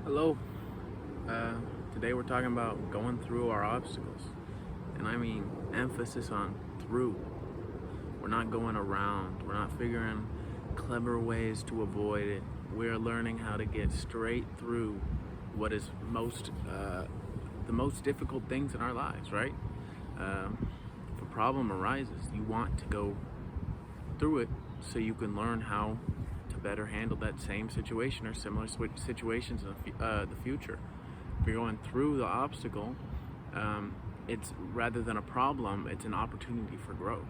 Hello. Uh, Today we're talking about going through our obstacles. And I mean emphasis on through. We're not going around. We're not figuring clever ways to avoid it. We're learning how to get straight through what is the most difficult things in our lives, right? If a problem arises, you want to go through it so you can learn how to better handle that same situation or similar situations in the future. If you're going through the obstacle, it's rather than a problem, it's an opportunity for growth.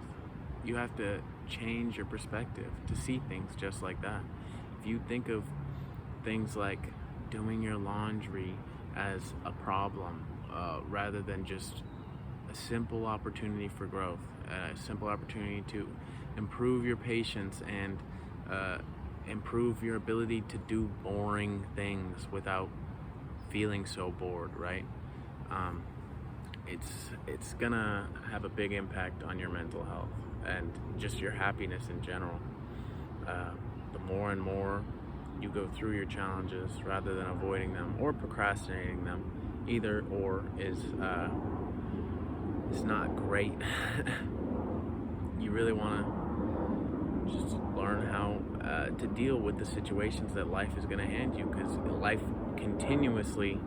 You have to change your perspective to see things just like that. If you think of things like doing your laundry as a problem rather than just a simple opportunity for growth, a simple opportunity to improve your patience and improve your ability to do boring things without feeling so bored, right? Um, it's gonna have a big impact on your mental health and just your happiness in general. Uh, the more and more you go through your challenges rather than avoiding them or procrastinating them, either or is not great. You really want to just learn how to deal with the situations that life is going to hand you, because life continuously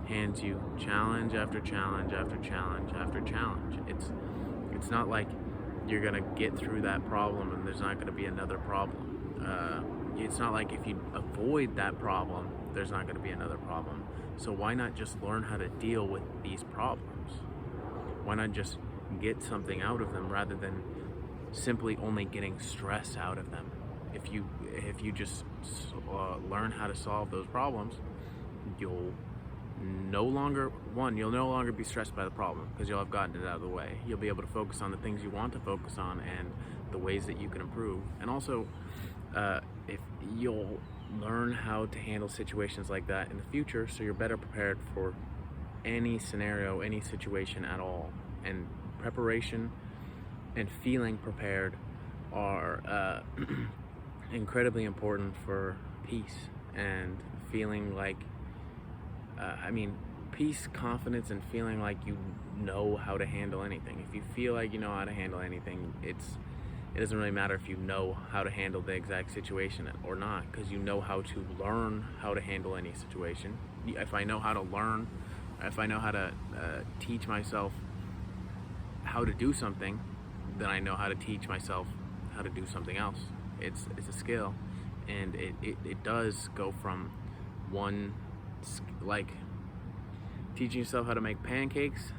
hands you challenge after challenge after challenge after challenge. It's not like you're going to get through that problem and there's not going to be another problem. It's not like if you avoid that problem, there's not going to be another problem. So why not just learn how to deal with these problems? Why not just get something out of them rather than simply only getting stress out of them? If you just learn how to solve those problems, you'll you'll no longer be stressed by the problem because you'll have gotten it out of the way. You'll be able to focus on the things you want to focus on and the ways that you can improve. And also, if you'll learn how to handle situations like that in the future, so you're better prepared for any scenario, any situation at all. And preparation and feeling prepared are incredibly important for peace and feeling like, peace, confidence, and feeling like you know how to handle anything. If you feel like you know how to handle anything, it doesn't really matter if you know how to handle the exact situation or not, because you know how to learn how to handle any situation. If I know how to learn, if I know how to teach myself how to do something, then I know how to teach myself how to do something else. It's a skill, and it does go from one, like teaching yourself how to make pancakes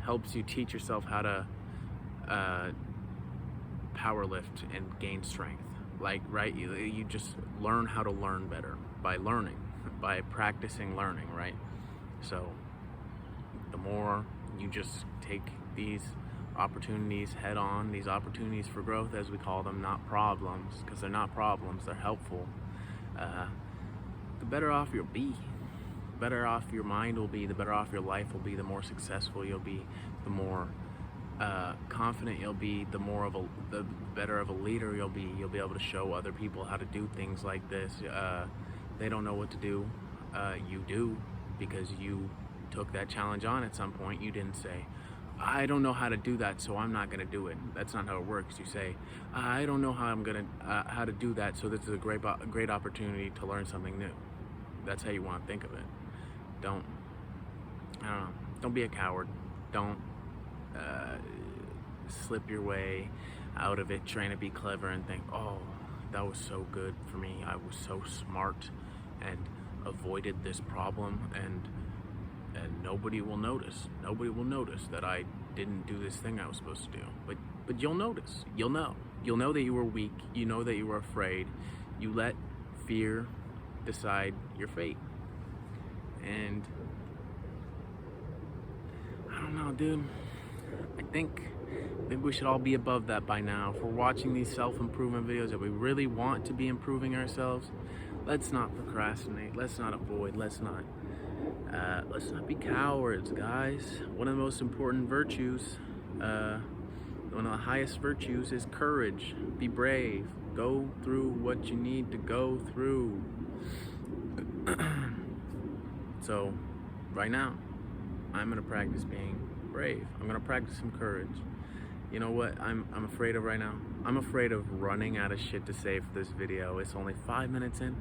helps you teach yourself how to power lift and gain strength. Like, right, you just learn how to learn better by learning, by practicing learning, right? So the more you just take these opportunities head on, these opportunities for growth, as we call them, not problems, because they're not problems, they're helpful, the better off you'll be. The better off your mind will be, the better off your life will be, the more successful you'll be, the more confident you'll be, the better of a leader you'll be. You'll be able to show other people how to do things like this. They don't know what to do. You do, because you took that challenge on at some point. You didn't say, I don't know how to do that, so I'm not going to do it. That's not how it works. You say, I don't know how to do that, so this is a great opportunity to learn something new. That's how you want to think of it. Don't don't be a coward. Don't slip your way out of it trying to be clever and think, oh, that was so good for me. I was so smart and avoided this problem, and nobody will notice. Nobody will notice that I didn't do this thing I was supposed to do. But you'll notice. You'll know that you were weak. You know that you were afraid. You let fear decide your fate. And I don't know, dude. I think we should all be above that by now. If we're watching these self-improvement videos that we really want to be improving ourselves, let's not procrastinate. Let's not avoid. Let's not be cowards, guys. One of the most important virtues, one of the highest virtues, is courage. Be brave. Go through what you need to go through. So right now, I'm gonna practice being brave. I'm gonna practice some courage. You know what I'm afraid of right now? I'm afraid of running out of shit to say for this video. It's only 5 minutes in.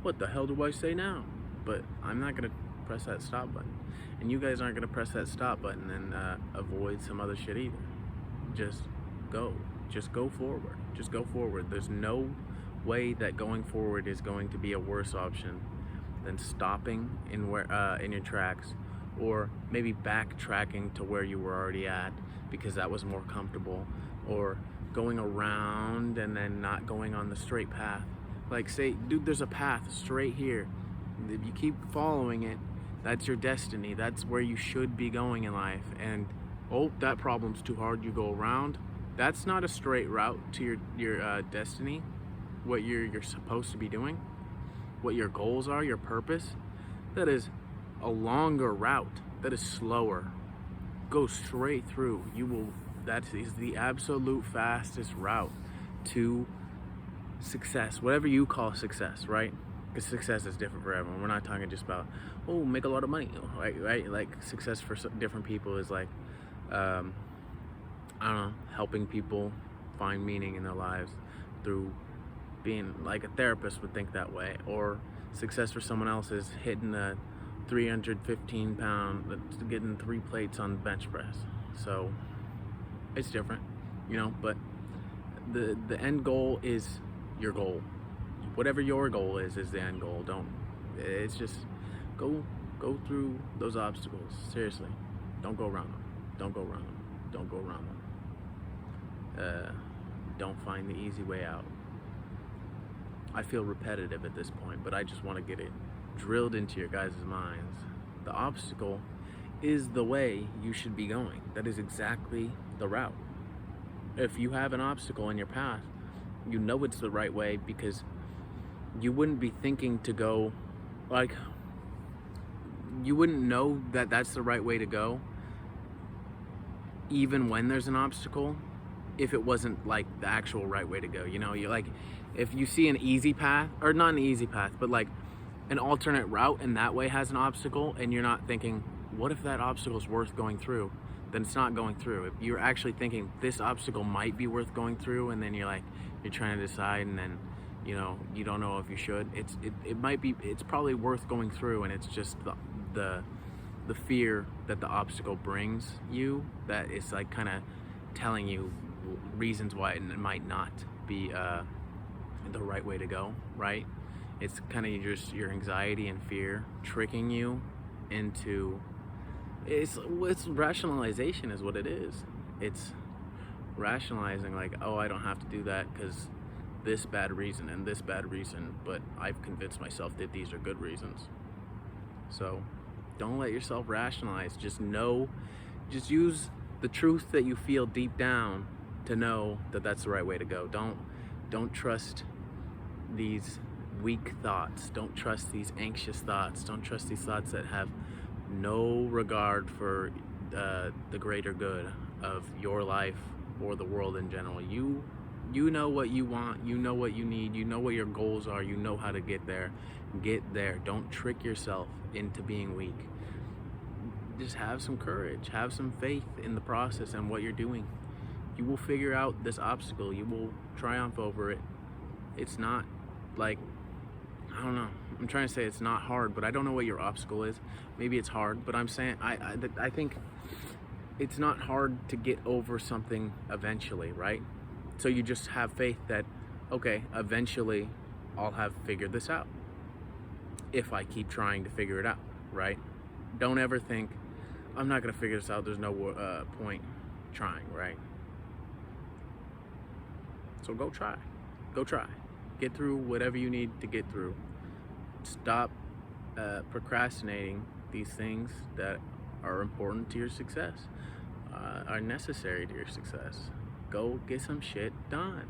What the hell do I say now? But I'm not gonna press that stop button. And you guys aren't gonna press that stop button and avoid some other shit either. Just go. Just go forward. Just go forward. There's no way that going forward is going to be a worse option than stopping in your tracks, or maybe backtracking to where you were already at because that was more comfortable, or going around and then not going on the straight path. Like, say, dude, there's a path straight here. If you keep following it, that's your destiny. That's where you should be going in life. And oh, that problem's too hard, you go around. That's not a straight route to your destiny, what you're supposed to be doing, what your goals are, your purpose. That is a longer route. That is slower. Go straight through. That is the absolute fastest route to success, whatever you call success, right? Because success is different for everyone. We're not talking just about, oh, make a lot of money, right? Like, success for different people is like, I don't know, helping people find meaning in their lives through being, like, a therapist would think that way. Or success for someone else is hitting a 315 pound, getting 3 plates on the bench press. So it's different, you know, but the end goal is your goal. Whatever your goal is the end goal. It's just go through those obstacles. Seriously, don't go around them. Don't go around them. Don't go around them. Don't find the easy way out. I feel repetitive at this point, but I just want to get it drilled into your guys' minds. The obstacle is the way you should be going. That is exactly the route. If you have an obstacle in your path, you know it's the right way, because you wouldn't be thinking to go, like, you wouldn't know that that's the right way to go even when there's an obstacle if it wasn't like the actual right way to go. You know, you like, if you see an easy path, or not an easy path, but like an alternate route, and that way has an obstacle, and you're not thinking, what if that obstacle is worth going through? Then it's not going through. If you're actually thinking this obstacle might be worth going through, and then you're trying to decide, and then, you know, you don't know if you should. It's probably worth going through, and it's just the fear that the obstacle brings you that is like kind of telling you reasons why it might not be the right way to go, right? It's kind of just your anxiety and fear tricking you into, it's rationalization is what it is. It's rationalizing, like, oh, I don't have to do that because this bad reason and this bad reason, but I've convinced myself that these are good reasons. So don't let yourself rationalize. Just use the truth that you feel deep down to know that that's the right way to go. Don't trust these weak thoughts. Don't trust these anxious thoughts. Don't trust these thoughts that have no regard for the greater good of your life or the world in general. You know what you want. You know what you need. You know what your goals are. You know how to get there. Get there. Don't trick yourself into being weak. Just have some courage. Have some faith in the process and what you're doing. You will figure out this obstacle. You will triumph over it. It's not like, I don't know. I'm trying to say it's not hard, but I don't know what your obstacle is. Maybe it's hard, but I'm saying I think it's not hard to get over something eventually, right? So you just have faith that, okay, eventually I'll have figured this out if I keep trying to figure it out, right? Don't ever think, I'm not gonna figure this out, there's no point trying, right? So go try. Get through whatever you need to get through. Stop procrastinating these things that are important to your success, are necessary to your success. Go get some shit done.